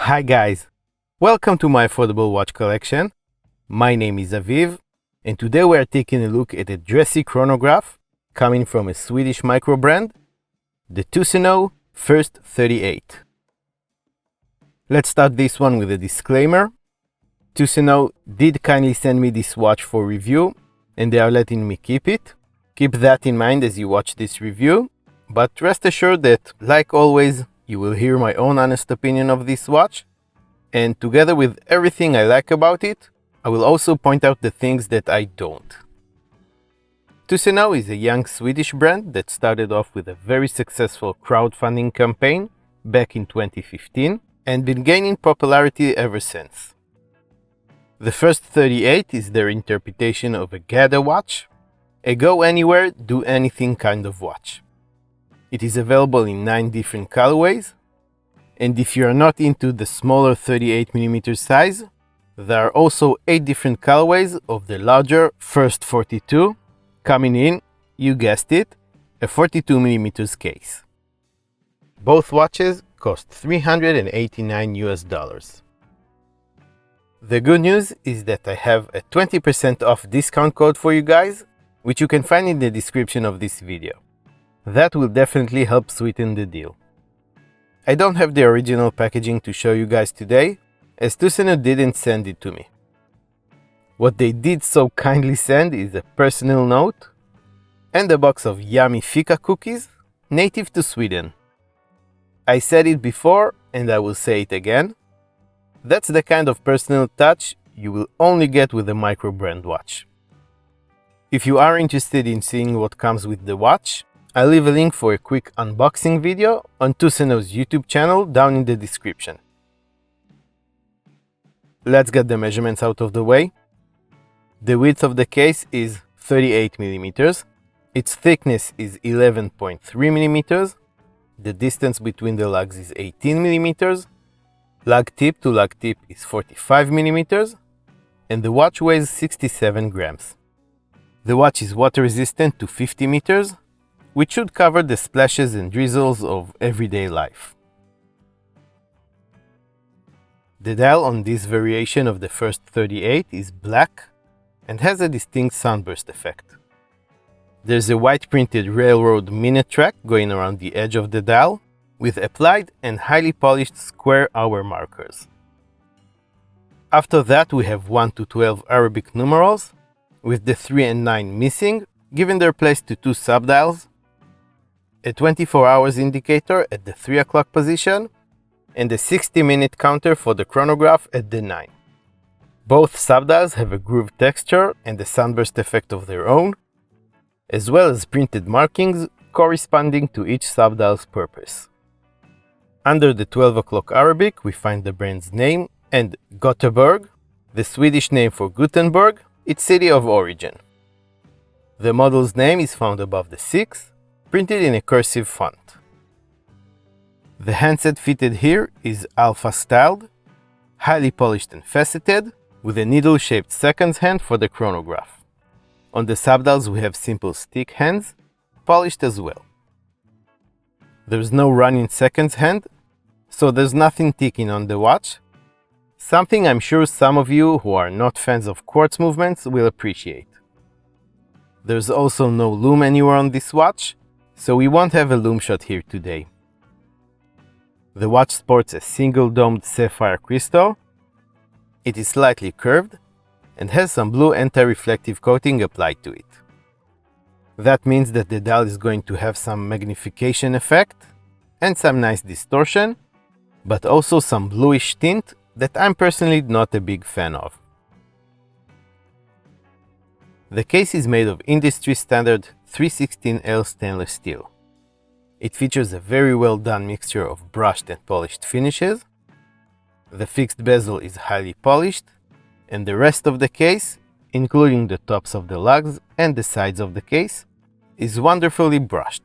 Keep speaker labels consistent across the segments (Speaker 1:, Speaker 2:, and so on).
Speaker 1: Hi guys, welcome to my affordable watch collection. My name is Aviv, and today we are taking a look at a Dressy chronograph coming from a Swedish microbrand, the Tusenö First 38. Let's start this one with a disclaimer. Tuseno did kindly send me this watch for review, and they are letting me keep it. Keep that in mind as you watch this review, but rest assured that, like always, you will hear my own honest opinion of this watch, and together with everything I like about it, I will also point out the things that I don't. Tuseno is a young Swedish brand that started off with a very successful crowdfunding campaign back in 2015 and been gaining popularity ever since. The First 38 is their interpretation of a gather watch, a go anywhere, do anything kind of watch. It is available in 9 different colorways, and if you are not into the smaller 38mm size, there are also 8 different colorways of the larger First 42, coming in, you guessed it, a 42mm case. Both watches cost $389. The good news is that I have a 20% off discount code for you guys, which you can find in the description of this video. That will definitely help sweeten the deal. I don't have the original packaging to show you guys today, as Tuseno didn't send it to me. What they did so kindly send is a personal note and a box of yummy fika cookies native to Sweden. I said it before and I will say it again. That's the kind of personal touch you will only get with a Microbrand watch. If you are interested in seeing what comes with the watch, I'll leave a link for a quick unboxing video on Tuseno's YouTube channel down in the description. Let's get the measurements out of the way. The width of the case is 38mm, its thickness is 11.3mm, the distance between the lugs is 18mm, lug tip to lug tip is 45mm, and the watch weighs 67 grams. The watch is water resistant to 50 meters, which should cover the splashes and drizzles of everyday life. The dial on this variation of the First 38 is black and has a distinct sunburst effect. There's a white printed railroad minute track going around the edge of the dial with applied and highly polished square hour markers. After that we have 1 to 12 Arabic numerals, with the 3 and 9 missing, giving their place to 2 subdials, a 24 hours indicator at the 3 o'clock position, and a 60-minute counter for the chronograph at the 9. Both subdials have a grooved texture and a sunburst effect of their own, as well as printed markings corresponding to each subdial's purpose. Under the 12 o'clock Arabic we find the brand's name and Gothenburg, the Swedish name for Gutenberg, its city of origin. The model's name is found above the 6, printed in a cursive font. The handset fitted here is alpha styled, highly polished and faceted, with a needle-shaped seconds hand for the chronograph. On the subdials we have simple stick hands, polished as well. There's no running seconds hand, so there's nothing ticking on the watch, something I'm sure some of you who are not fans of quartz movements will appreciate. There's also no lume anywhere on this watch, so we won't have a lume shot here today. The watch sports a single domed sapphire crystal. It is slightly curved and has some blue anti-reflective coating applied to it. That means that the dial is going to have some magnification effect and some nice distortion, but also some bluish tint that I'm personally not a big fan of. The case is made of industry standard 316L stainless steel. It features a very well done mixture of brushed and polished finishes. The fixed bezel is highly polished, and the rest of the case, including the tops of the lugs and the sides of the case, is wonderfully brushed.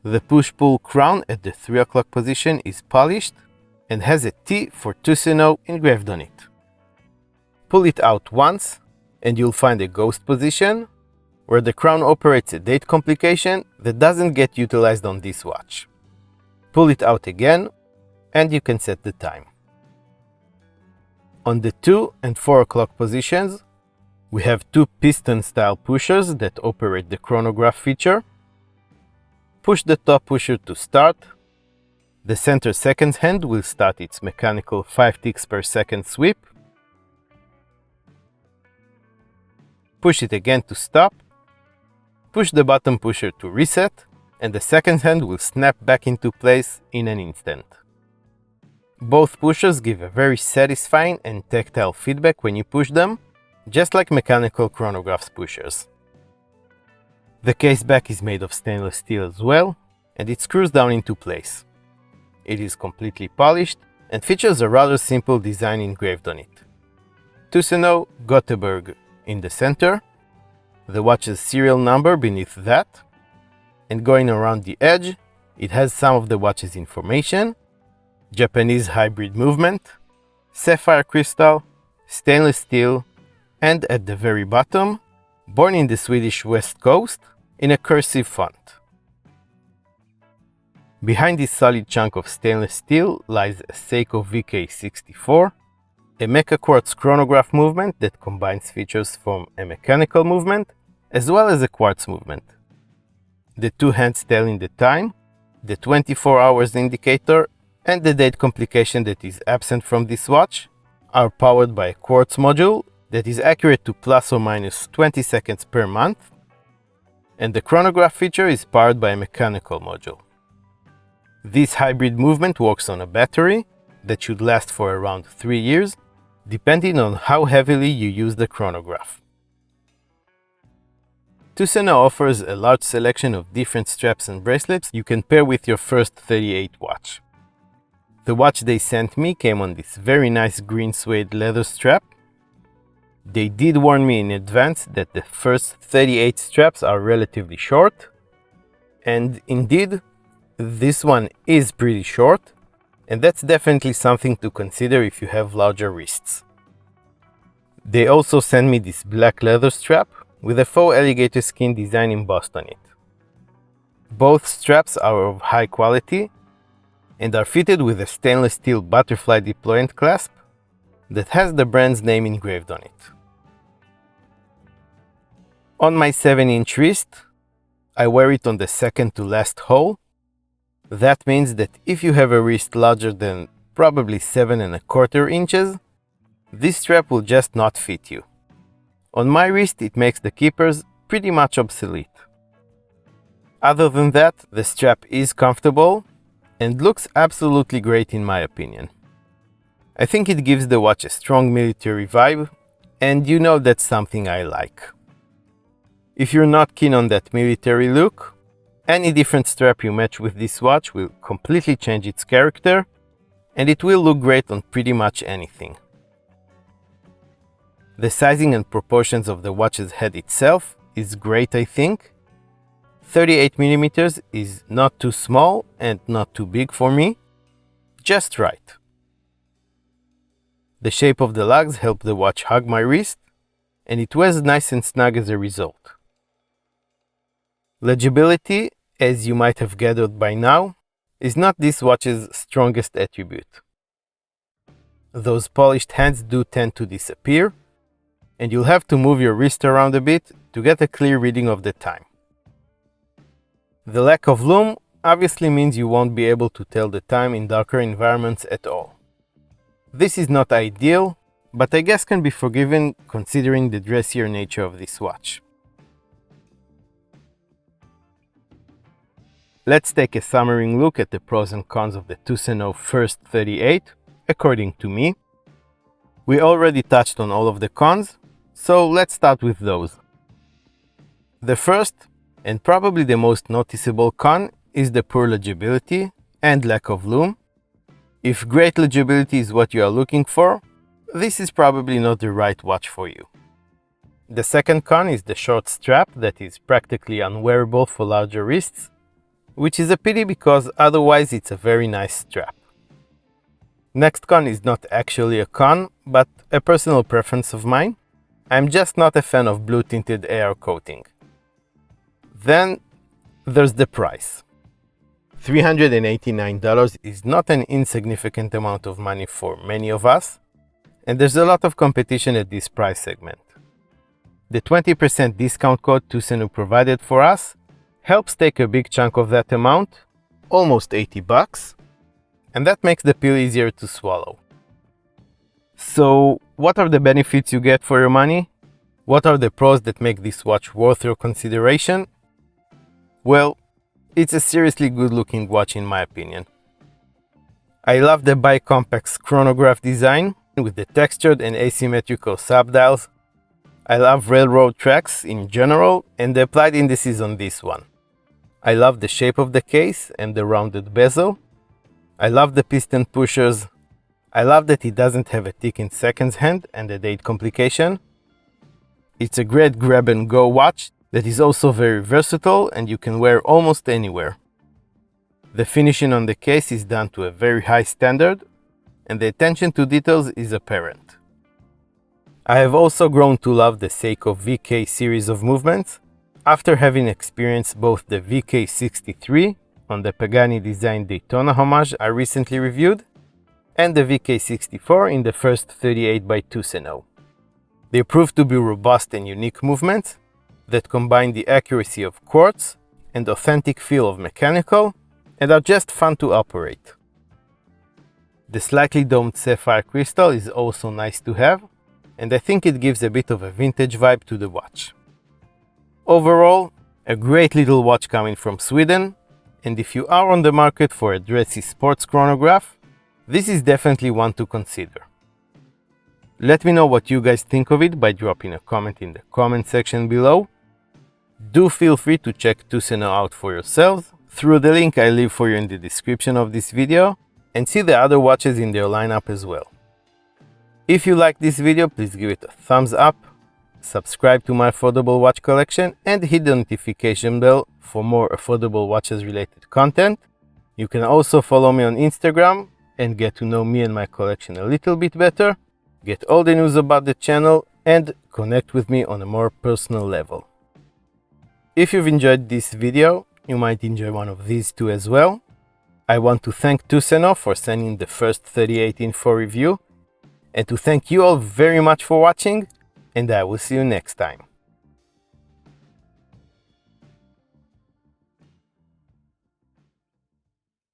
Speaker 1: The push-pull crown at the 3 o'clock position is polished and has a T for Tuseno engraved on it. Pull it out once and you'll find a ghost position where the crown operates a date complication that doesn't get utilized on this watch. Pull it out again and you can set the time. On the 2 and 4 o'clock positions, we have two piston-style pushers that operate the chronograph feature. Push the top pusher to start. The center seconds hand will start its mechanical 5 ticks per second sweep. Push it again to stop. Push the bottom pusher to reset, and the second hand will snap back into place in an instant. Both pushers give a very satisfying and tactile feedback when you push them, just like mechanical chronographs pushers. The case back is made of stainless steel as well, and it screws down into place. It is completely polished and features a rather simple design engraved on it. Tuseno Göteborg in the center, the watch's serial number beneath that, and going around the edge, it has some of the watch's information: Japanese hybrid movement, sapphire crystal, stainless steel, and at the very bottom, born in the Swedish West Coast, in a cursive font. Behind this solid chunk of stainless steel lies a Seiko VK64, a Mecaquartz chronograph movement that combines features from a mechanical movement as well as a quartz movement. The two hands telling the time, the 24 hours indicator, and the date complication that is absent from this watch are powered by a quartz module that is accurate to plus or minus 20 seconds per month, and the chronograph feature is powered by a mechanical module. This hybrid movement works on a battery that should last for around 3 years, depending on how heavily you use the chronograph. Tuseno offers a large selection of different straps and bracelets you can pair with your First 38 watch. The watch they sent me came on this very nice green suede leather strap. They did warn me in advance that the First 38 straps are relatively short, and indeed, this one is pretty short, and that's definitely something to consider if you have larger wrists. They also sent me this black leather strap with a faux alligator skin design embossed on it. Both straps are of high quality and are fitted with a stainless steel butterfly deployant clasp that has the brand's name engraved on it. On my 7-inch wrist, I wear it on the second to last hole. That means that if you have a wrist larger than probably 7¼ inches, this strap will just not fit you. On my wrist, it makes the keepers pretty much obsolete. Other than that, the strap is comfortable and looks absolutely great in my opinion. I think it gives the watch a strong military vibe, and you know that's something I like. If you're not keen on that military look, any different strap you match with this watch will completely change its character, and it will look great on pretty much anything. The sizing and proportions of the watch's head itself is great, I think. 38mm is not too small and not too big for me, just right. The shape of the lugs help the watch hug my wrist, and it wears nice and snug as a result. Legibility, as you might have gathered by now, is not this watch's strongest attribute. Those polished hands do tend to disappear, and you'll have to move your wrist around a bit to get a clear reading of the time. The lack of lume obviously means you won't be able to tell the time in darker environments at all. This is not ideal, but I guess can be forgiven considering the dressier nature of this watch. Let's take a summarizing look at the pros and cons of the Tusenö First 38, according to me. We already touched on all of the cons, so let's start with those. The first, and probably the most noticeable con, is the poor legibility and lack of lume. If great legibility is what you are looking for, this is probably not the right watch for you. The second con is the short strap that is practically unwearable for larger wrists, which is a pity because otherwise it's a very nice strap. Next con is not actually a con, but a personal preference of mine. I'm just not a fan of blue tinted AR coating. Then there's the price. $389 is not an insignificant amount of money for many of us, and there's a lot of competition at this price segment. The 20% discount code Tuseno provided for us helps take a big chunk of that amount, almost $80, and that makes the pill easier to swallow. So, what are the benefits you get for your money? What are the pros that make this watch worth your consideration? Well, it's a seriously good looking watch in my opinion. I love the bicompax chronograph design with the textured and asymmetrical subdials. I love railroad tracks in general and the applied indices on this one. I love the shape of the case and the rounded bezel. I love the piston pushers. I love that it doesn't have a tick in seconds hand and a date complication. It's a great grab and go watch that is also very versatile and you can wear almost anywhere. The finishing on the case is done to a very high standard and the attention to details is apparent. I have also grown to love the Seiko VK series of movements after having experienced both the VK63 on the Pagani designed Daytona homage I recently reviewed and the VK64 in the first 38 by Tuseno. They proved to be robust and unique movements that combine the accuracy of quartz and authentic feel of mechanical and are just fun to operate. The slightly domed sapphire crystal is also nice to have, and I think it gives a bit of a vintage vibe to the watch. Overall, a great little watch coming from Sweden, and if you are on the market for a dressy sports chronograph, this is definitely one to consider. Let me know what you guys think of it by dropping a comment in the comment section below. Do feel free to check Tuseno out for yourselves through the link I leave for you in the description of this video and see the other watches in their lineup as well. If you like this video, please give it a thumbs up, subscribe to my affordable watch collection and hit the notification bell for more affordable watches related content. You can also follow me on Instagram and get to know me and my collection a little bit better, get all the news about the channel and connect with me on a more personal level. If you've enjoyed this video, you might enjoy one of these too as well. I want to thank Tuseno for sending the first 38 in for review, and to thank you all very much for watching, and I will see you next time.